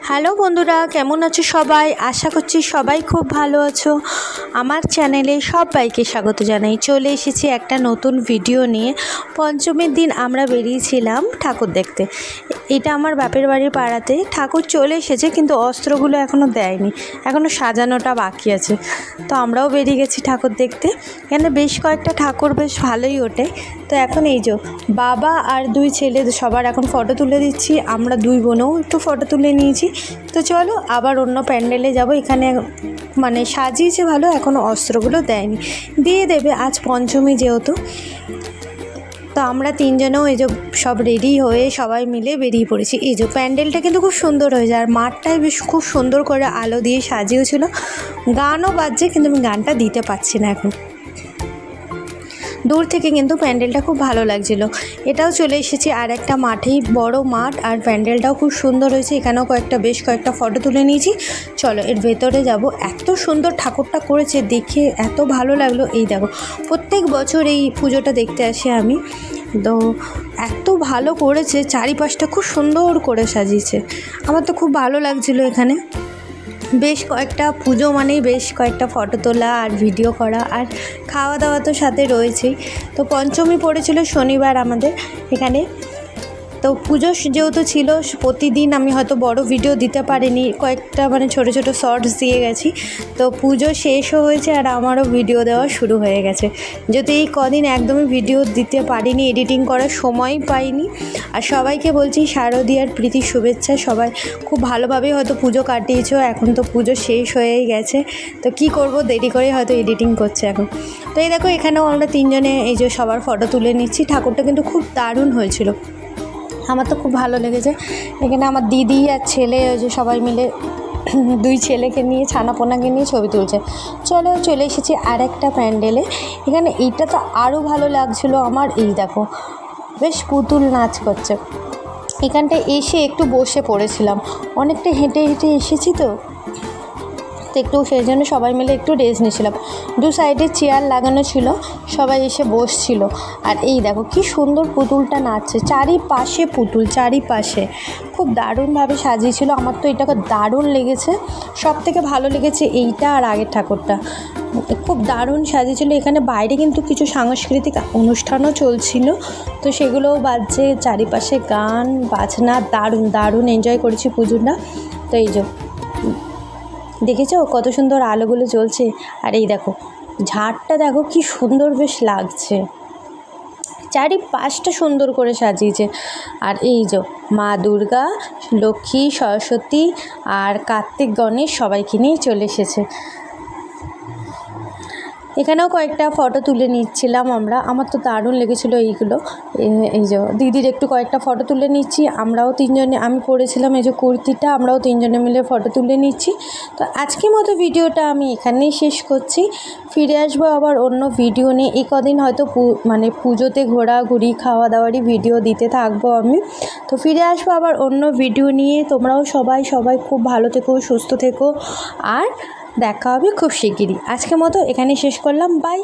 Hello বন্ধুরা, কেমন আছো সবাই? আশা করছি সবাই খুব ভালো আছো। আমার চ্যানেলে সবাইকে স্বাগত জানাই। চলে এসেছি একটা নতুন ভিডিও নিয়ে। পঞ্চমীর দিন আমরা বেরিয়েছিলাম ঠাকুর দেখতে। এটা আমার বাপের বাড়ির পাড়াতে। ঠাকুর চলে এসেছে কিন্তু অস্ত্রগুলো এখনও দেয়নি, এখনও সাজানোটা বাকি আছে। তো আমরাও বেরিয়ে গেছি ঠাকুর দেখতে। এখানে বেশ কয়েকটা ঠাকুর বেশ ভালোই ওঠে। তো এখন এই যে বাবা আর দুই ছেলে সবার এখন ফটো তুলে দিচ্ছি। আমরা দুই বোনও একটু ফটো তুলে নিয়েছি। তো চলো আবার অন্য প্যান্ডেলে যাব। এখানে মানে সাজিয়েছে ভালো, এখনও অস্ত্রগুলো দেয়নি, দিয়ে দেবে আজ পঞ্চমী যেহেতু। তো আমরা তিনজনেও এই যে সব রেডি হয়ে সবাই মিলে বেরিয়ে পড়েছি। এই যে প্যান্ডেলটা কিন্তু খুব সুন্দর হয়েছে, আর মাঠটাই বেশ খুব সুন্দর করে আলো দিয়ে সাজিয়েছিল। গানও বাজছে কিন্তু আমি গানটা দিতে পারছি না এখন। দূর থেকে কিন্তু প্যান্ডেলটা খুব ভালো লাগছিল। এটাও চলে এসেছি আর একটা মাঠেই, বড় মাঠ, আর প্যান্ডেলটাও খুব সুন্দর হয়েছে। এখানেও বেশ কয়েকটা ফটো তুলে নিয়েছি। চলো এর ভেতরে যাব। এত সুন্দর ঠাকুরটা করেছে, দেখে এত ভালো লাগলো। এই দেখো, প্রত্যেক বছর এই পুজোটা দেখতে আসি আমি। তো এত ভালো করেছে, চারিপাশটা খুব সুন্দর করে সাজিয়েছে। আমার তো খুব ভালো লাগছিলো এখানে। বেশ কয়েকটা পুজো মানেই বেশ কয়েকটা ফটো তোলা আর ভিডিও করা, আর খাওয়া দাওয়া তো সাথে রয়েছেই। তো পঞ্চমী পড়েছিল শনিবার আমাদের এখানে। তো পুজো যেহেতু ছিল, প্রতিদিন আমি হয়তো বড় ভিডিও দিতে পারিনি, কয়েকটা মানে ছোটো ছোটো শর্টস দিয়ে গেছি। তো পুজো শেষও হয়েছে আর আমারও ভিডিও দেওয়া শুরু হয়ে গেছে। যদি এই কদিন একদমই ভিডিও দিতে পারিনি, এডিটিং করার সময় পাইনি। আর সবাইকে বলছি শারদীয়ার প্রীতি শুভেচ্ছা। সবাই খুব ভালোভাবেই হয়তো পুজো কাটিয়েছো। এখন তো পুজো শেষ হয়েই গেছে, তো কি করব, দেরি করে হয়তো এডিটিং করছে এখন। তো এই দেখো, এখানেও আমরা তিনজনে এই যে সবার ফটো তুলে নিচ্ছি। ঠাকুরটা কিন্তু খুব দারুণ হয়েছিল, আমার তো খুব ভালো লেগেছে। এখানে আমার দিদি আর ছেলে ওই যে সবাই মিলে দুই ছেলেকে নিয়ে, ছানাপোনাকে নিয়ে ছবি তুলছে। চলে এসেছি আর একটা প্যান্ডেলে। এখানে এইটা তো আরও ভালো লাগছিলো আমার। এই দেখো, বেশ পুতুল নাচ করছে। এখানটায় এসে একটু বসে পড়েছিলাম, অনেকটা হেঁটে হেঁটে এসেছি তো একটু, সেই জন্য সবাই মিলে একটু রেস্ট নিয়েছিলাম। দু সাইডে চেয়ার লাগানো ছিল, সবাই এসে বসছিল। আর এই দেখো কি সুন্দর পুতুলটা নাচছে, চারিপাশে পুতুল, চারিপাশে খুব দারুণভাবে সাজিয়েছিল। আমার তো এটা দারুণ লেগেছে, সব থেকে ভালো লেগেছে এইটা আর আগের ঠাকুরটা, খুব দারুণ সাজিয়েছিল। এখানে বাইরে কিন্তু কিছু সাংস্কৃতিক অনুষ্ঠানও চলছিল, তো সেগুলোও বাজছে, চারিপাশে গান বাজনা, দারুণ দারুণ এনজয় করেছি পুজোটা। তো এই যে দেখেছো কত সুন্দর আলোগুলো জ্বলছে। আর এই দেখো ঝাড়টা দেখো কি সুন্দর বেশ লাগছে, চারিপাশটা সুন্দর করে সাজিয়েছে। আর এই যে মা দুর্গা, লক্ষ্মী, সরস্বতী আর কার্তিক, গণেশ সবাইকে নিয়ে চলে এসেছে। এখানেও কয়েকটা ফটো তুলে নিচ্ছিলাম আমরা। আমার তো দারুণ লেগেছিলো এইগুলো। এই যে দিদির একটু কয়েকটা ফটো তুলে নিচ্ছি। আমরাও তিনজনে, আমি পরেছিলাম এই যে কুর্তিটা, আমরাও তিনজনে মিলে ফটো তুলে নিচ্ছি। তো আজকের মতো ভিডিওটা আমি এখানেই শেষ করছি। ফিরে আসবো আবার অন্য ভিডিও নিয়ে। এই কদিন হয়তো মানে পুজোতে ঘোরাঘুরি, খাওয়া দাওয়ারই ভিডিও দিতে থাকবো আমি। তো ফিরে আসবো আবার অন্য ভিডিও নিয়ে। তোমরাও সবাই খুব ভালো থেকো, সুস্থ থেকো, আর দেখা হবে খুব শিগগিরই। আজকের মতো এখানেই শেষ করলাম, বাই।